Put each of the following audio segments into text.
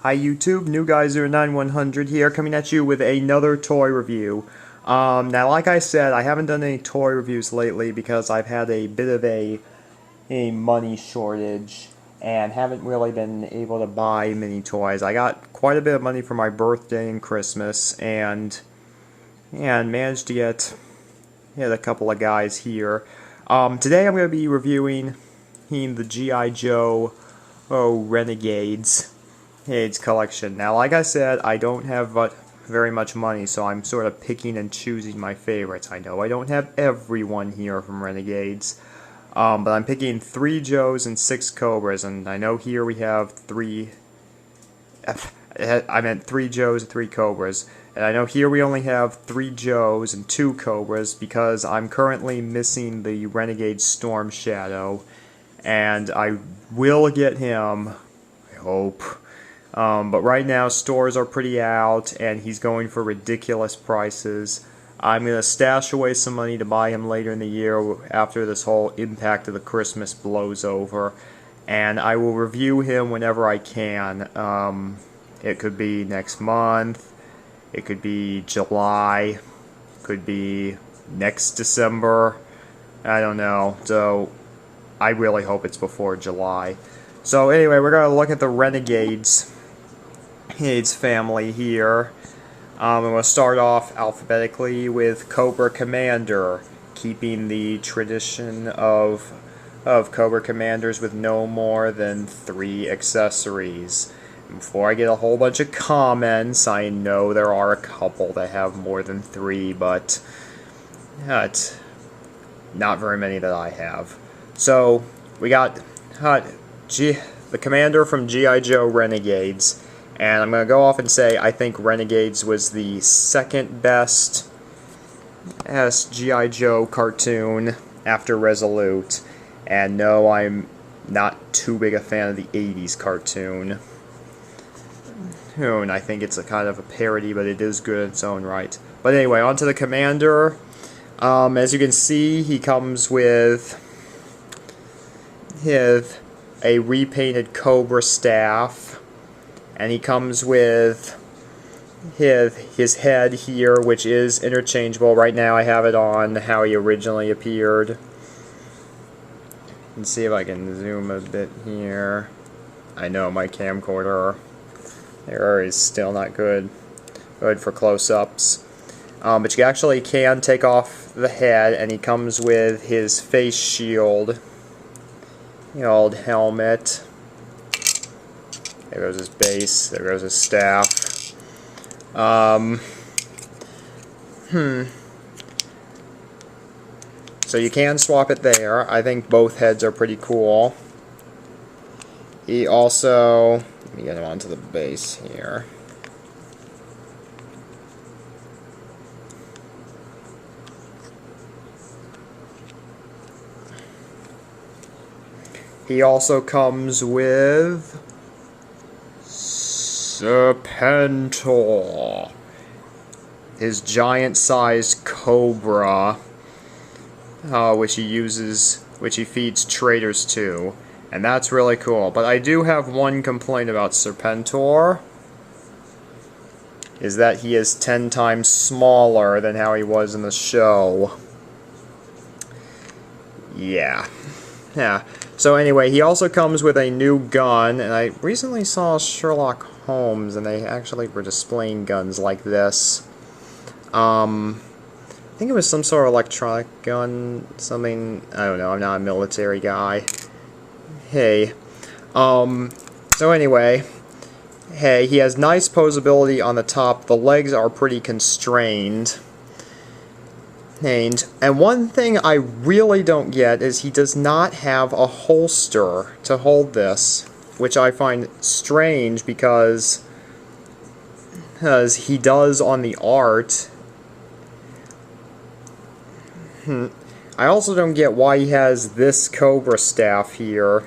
Hi YouTube, New Guy 09100 here, coming at you with another toy review. Now like I said, I haven't done any toy reviews lately because I've had a bit of a money shortage and haven't really been able to buy many toys. I got quite a bit of money for my birthday and Christmas and managed to get a couple of guys here. Today I'm going to be reviewing the GI Joe Renegades collection. Now, like I said, I don't have very much money, so I'm sort of picking and choosing my favorites. I know I don't have everyone here from Renegades, but I'm picking 3 Joes and 6 Cobras, and I know here we have 3... I meant 3 Joes and 3 Cobras, and I know here we only have 3 Joes and 2 Cobras because I'm currently missing the Renegade Storm Shadow, and I will get him, I hope. But right now stores are pretty out and he's going for ridiculous prices. I'm going to stash away some money to buy him later in the year after this whole impact of the Christmas blows over, and I will review him whenever I can. It could be next month, it could be July, it could be next December, I don't know, so I really hope it's before July. So anyway, we're going to look at the Renegades family here. I'm going to start off alphabetically with Cobra Commander, keeping the tradition of Cobra Commanders with no more than 3 accessories. Before I get a whole bunch of comments, I know there are a couple that have more than 3, but not very many that I have. So we got the Commander from GI Joe Renegades. And I'm going to go off and say I think Renegades was the second best G.I. Joe cartoon after Resolute. And no, I'm not too big a fan of the 80s cartoon. I think it's a kind of a parody, but it is good in its own right. But anyway, on to the Commander. As you can see, he comes with a repainted Cobra staff. And he comes with his head here, which is interchangeable. Right now I have it on how he originally appeared. Let's see if I can zoom a bit here. I know my camcorder there is still not good for close-ups. But you actually can take off the head, and he comes with his face shield, the old helmet. There goes his base, there goes his staff. So you can swap it there. I think both heads are pretty cool. He also, let me get him onto the base here. He also comes with Serpentor, his giant-sized cobra, which he feeds traitors to, and that's really cool. But I do have one complaint about Serpentor, is that he is 10 times smaller than how he was in the show. Yeah. So anyway, he also comes with a new gun, and I recently saw Sherlock Holmes, and they actually were displaying guns like this. I think it was some sort of electronic gun, something, I don't know, I'm not a military guy. So anyway, he has nice posability on the top, the legs are pretty constrained. And one thing I really don't get is he does not have a holster to hold this, which I find strange because he does on the art. I also don't get why he has this Cobra staff here.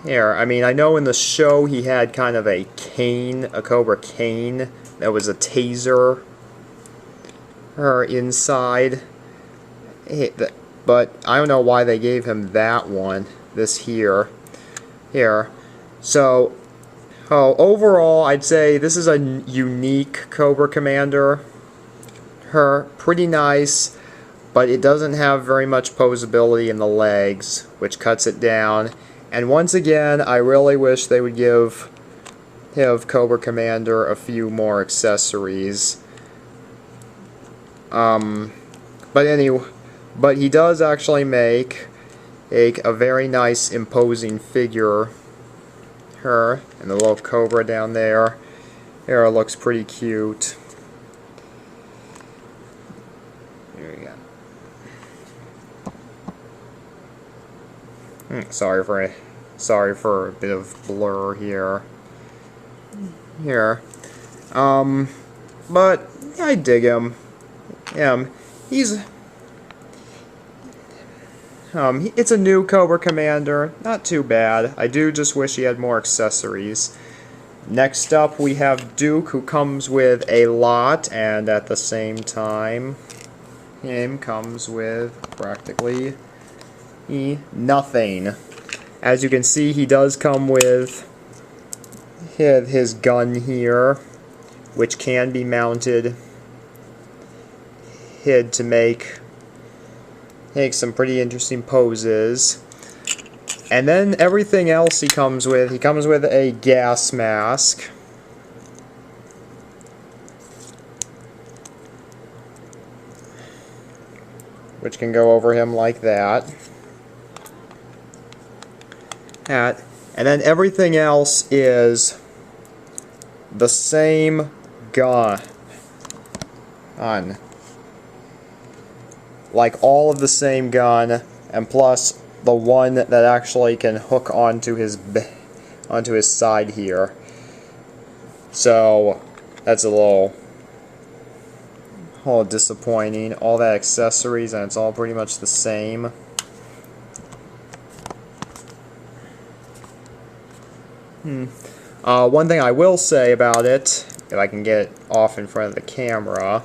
I mean, I know in the show he had kind of a cane, a Cobra cane, that was a taser inside, but I don't know why they gave him that one, this here. So Oh, overall, I'd say this is a unique Cobra Commander. Pretty nice, but it doesn't have very much posability in the legs, which cuts it down. And once again, I really wish they would give Cobra Commander a few more accessories. But anyway, but he does actually make a very nice, imposing figure. And the little cobra down there. There looks pretty cute. There we go. Sorry for a bit of blur here. But I dig him. It's a new Cobra Commander, not too bad. I do just wish he had more accessories. Next up we have Duke, who comes with a lot, and at the same time, comes with practically nothing. As you can see, he does come with his gun here, which can be mounted to make some pretty interesting poses. And then everything else he comes with a gas mask, which can go over him like that. And then everything else is the same gun. Like all of the same gun, and plus the one that actually can hook onto his side here. So that's a little disappointing. All that accessories, and it's all pretty much the same. One thing I will say about it, if I can get it off in front of the camera,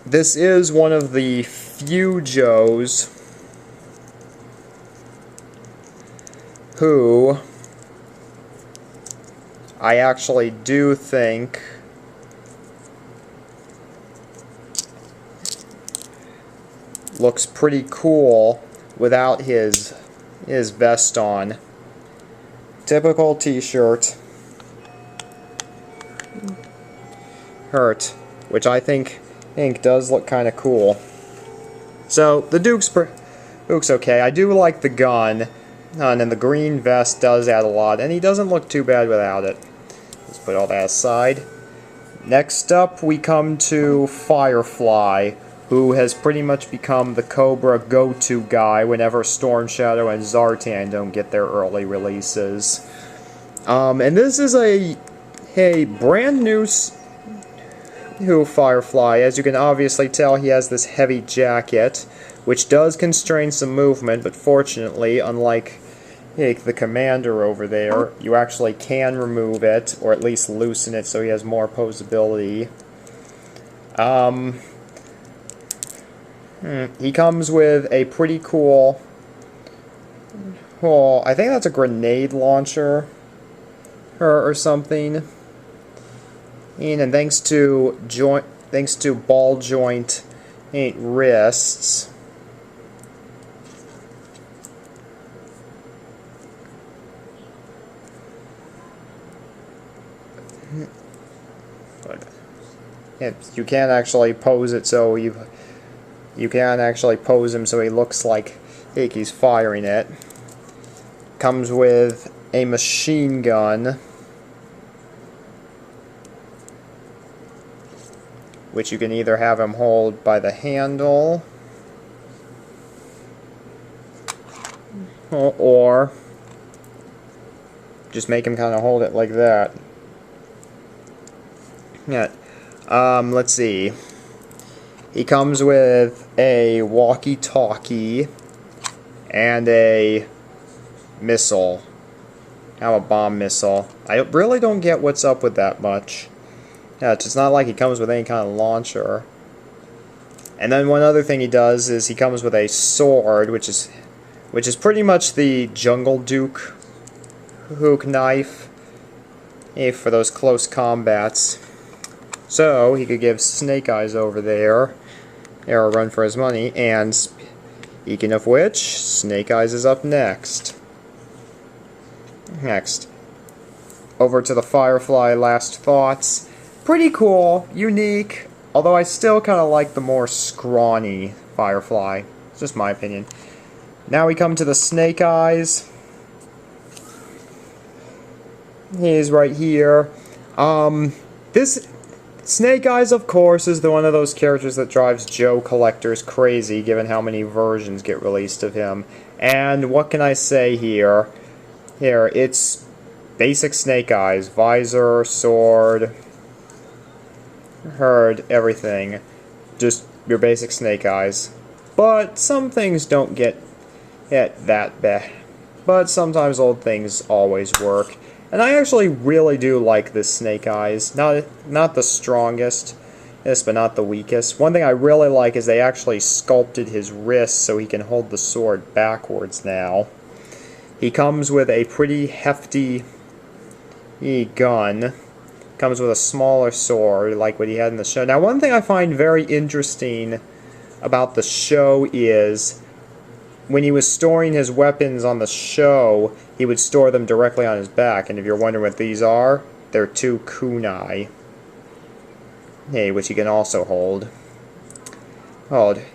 this is one of the few Joes who I actually do think looks pretty cool without his vest on. Typical t-shirt. Which I think does look kind of cool. So the Duke's okay. I do like the gun, and then the green vest does add a lot, and he doesn't look too bad without it. Let's put all that aside. Next up we come to Firefly, who has pretty much become the Cobra go-to guy whenever Storm Shadow and Zartan don't get their early releases. And this is a brand new Firefly. As you can obviously tell, he has this heavy jacket, which does constrain some movement, but fortunately, unlike the Commander over there, you actually can remove it, or at least loosen it so he has more posability. He comes with a pretty cool, I think that's a grenade launcher or something. And thanks to ball joint wrists, you can't actually pose it so you can actually pose him so he looks like he's firing it. Comes with a machine gun, which you can either have him hold by the handle or just make him kind of hold it like that. Yeah. Let's see. He comes with a walkie-talkie and a missile. Now a bomb missile. I really don't get what's up with that much. Yeah, it's not like he comes with any kind of launcher. And then one other thing he does is he comes with a sword, which is pretty much the Jungle Duke hook knife for those close combats. So he could give Snake Eyes over there a run for his money, and speaking of which, Snake Eyes is up next. Over to the Firefly Last Thoughts. Pretty cool, unique, although I still kind of like the more scrawny Firefly. It's just my opinion. Now we come to the Snake Eyes. He's right here. This Snake Eyes, of course, is one of those characters that drives Joe collectors crazy, given how many versions get released of him. And what can I say here? It's basic Snake Eyes. Visor, sword, herd, everything. Just your basic Snake Eyes. But some things don't get that bad. But sometimes old things always work. And I actually really do like this Snake Eyes. Not the strongest, yes, but not the weakest. One thing I really like is they actually sculpted his wrist so he can hold the sword backwards now. He comes with a pretty hefty gun. Comes with a smaller sword, like what he had in the show. Now, one thing I find very interesting about the show is when he was storing his weapons on the show, he would store them directly on his back. And if you're wondering what these are, they're two kunai, which he can also hold.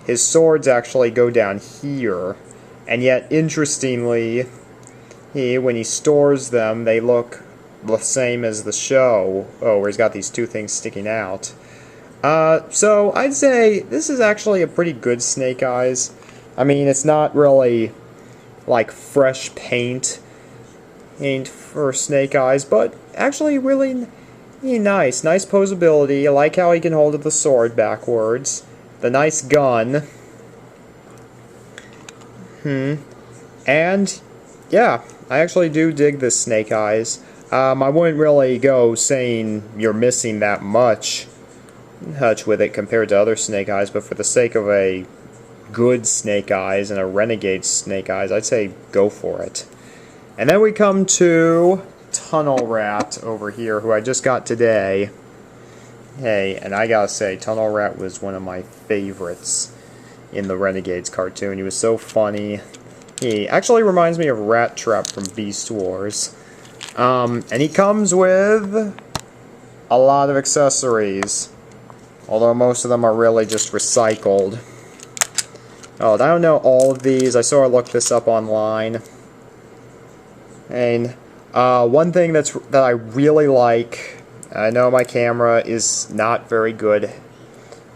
His swords actually go down here, and yet, interestingly, when he stores them, they look the same as the show. Where he's got these two things sticking out. So I'd say this is actually a pretty good Snake Eyes. I mean, it's not really like fresh paint for Snake Eyes, but actually really nice. Nice posability. I like how he can hold the sword backwards. The nice gun. And, yeah, I actually do dig this Snake Eyes. I wouldn't really go saying you're missing that much with it compared to other Snake Eyes, but for the sake of a good Snake Eyes and a Renegade Snake Eyes, I'd say go for it. And then we come to Tunnel Rat over here, who I just got today. And I gotta say, Tunnel Rat was one of my favorites in the Renegades cartoon. He was so funny. He actually reminds me of Rat Trap from Beast Wars. And he comes with a lot of accessories, although most of them are really just recycled. I don't know all of these. I sort of looked this up online. And one thing that I really like, I know my camera is not very good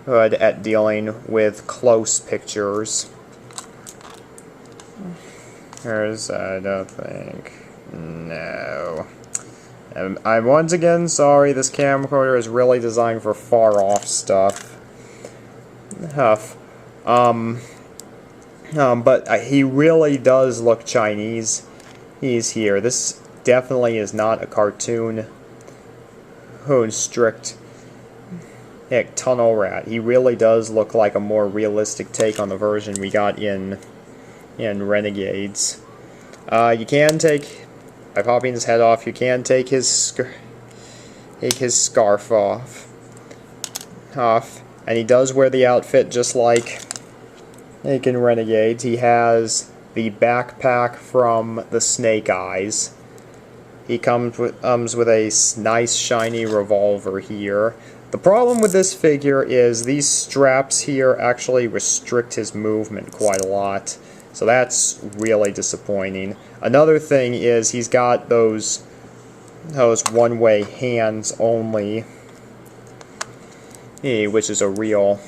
at dealing with close pictures. I don't think. No. I'm once again sorry, this camcorder is really designed for far off stuff. But he really does look Chinese. He's here. This definitely is not a cartoon. Strict Tunnel Rat. He really does look like a more realistic take on the version we got in Renegades. You can take, by popping his head off, you can take his scarf off. And he does wear the outfit just like in Renegades. He has the backpack from the Snake Eyes. He comes with a nice shiny revolver here. The problem with this figure is these straps here actually restrict his movement quite a lot. So that's really disappointing. Another thing is he's got those one-way hands only, which is a real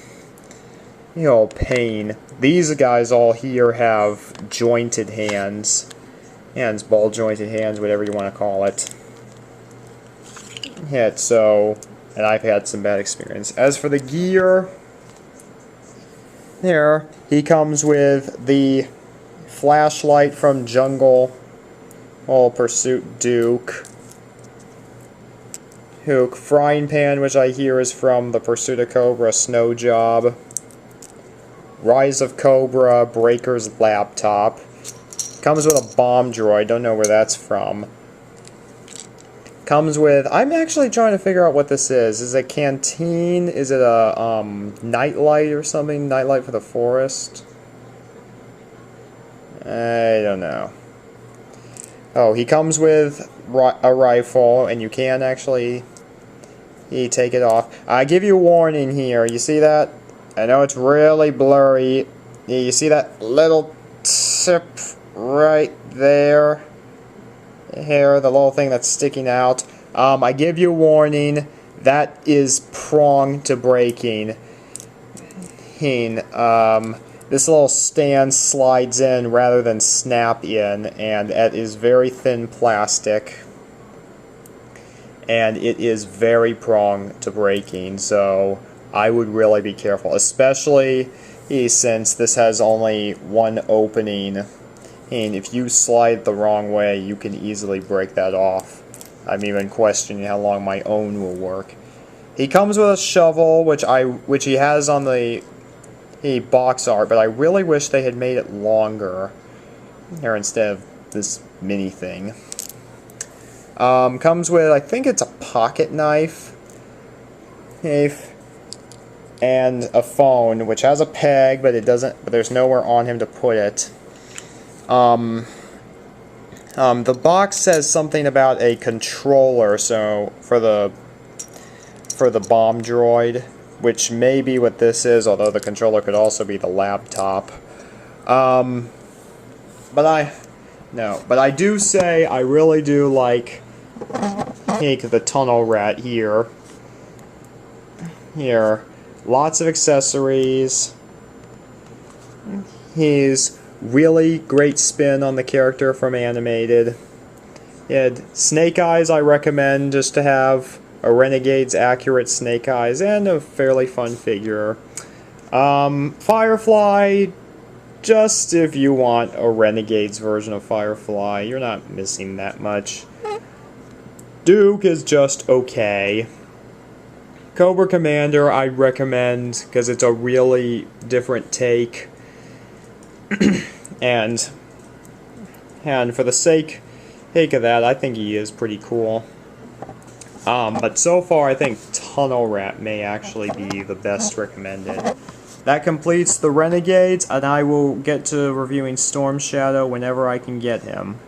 pain. These guys all here have jointed hands. Ball jointed hands, whatever you want to call it. And I've had some bad experience. As for the gear, he comes with the flashlight from Jungle Pursuit Duke. Frying pan, which I hear is from the Pursuit of Cobra Snow Job. Rise of Cobra Breaker's laptop. Comes with a bomb droid, don't know where that's from. Comes with, I'm actually trying to figure out what this is. Is it a canteen? Is it a nightlight or something? Nightlight for the forest? I don't know. Oh, he comes with a rifle, and you can actually take it off. I give you a warning here. You see that? I know it's really blurry. You see that little tip right there? Here, the little thing that's sticking out. I give you a warning. That is prone to breaking. This little stand slides in rather than snap in, and it is very thin plastic. And it is very prone to breaking, so I would really be careful, especially since this has only one opening. And if you slide the wrong way, you can easily break that off. I'm even questioning how long my own will work. He comes with a shovel, which he has on the box art, but I really wish they had made it longer here instead of this mini thing. Comes with, I think it's a pocket knife, and a phone, which has a peg, but it doesn't. But there's nowhere on him to put it. The box says something about a controller, so for the bomb droid, which may be what this is, although the controller could also be the laptop. But I do say I really do like the tunnel rat here. Lots of accessories. He's really great spin on the character from Animated. Snake Eyes I recommend just to have a Renegade's accurate Snake Eyes and a fairly fun figure. Firefly, just if you want a Renegade's version of Firefly, you're not missing that much. Duke is just okay. Cobra Commander I'd recommend because it's a really different take. and for the sake of that, I think he is pretty cool. But so far I think Tunnel Rat may actually be the best recommended. That completes the Renegades, and I will get to reviewing Storm Shadow whenever I can get him.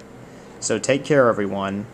So take care, everyone.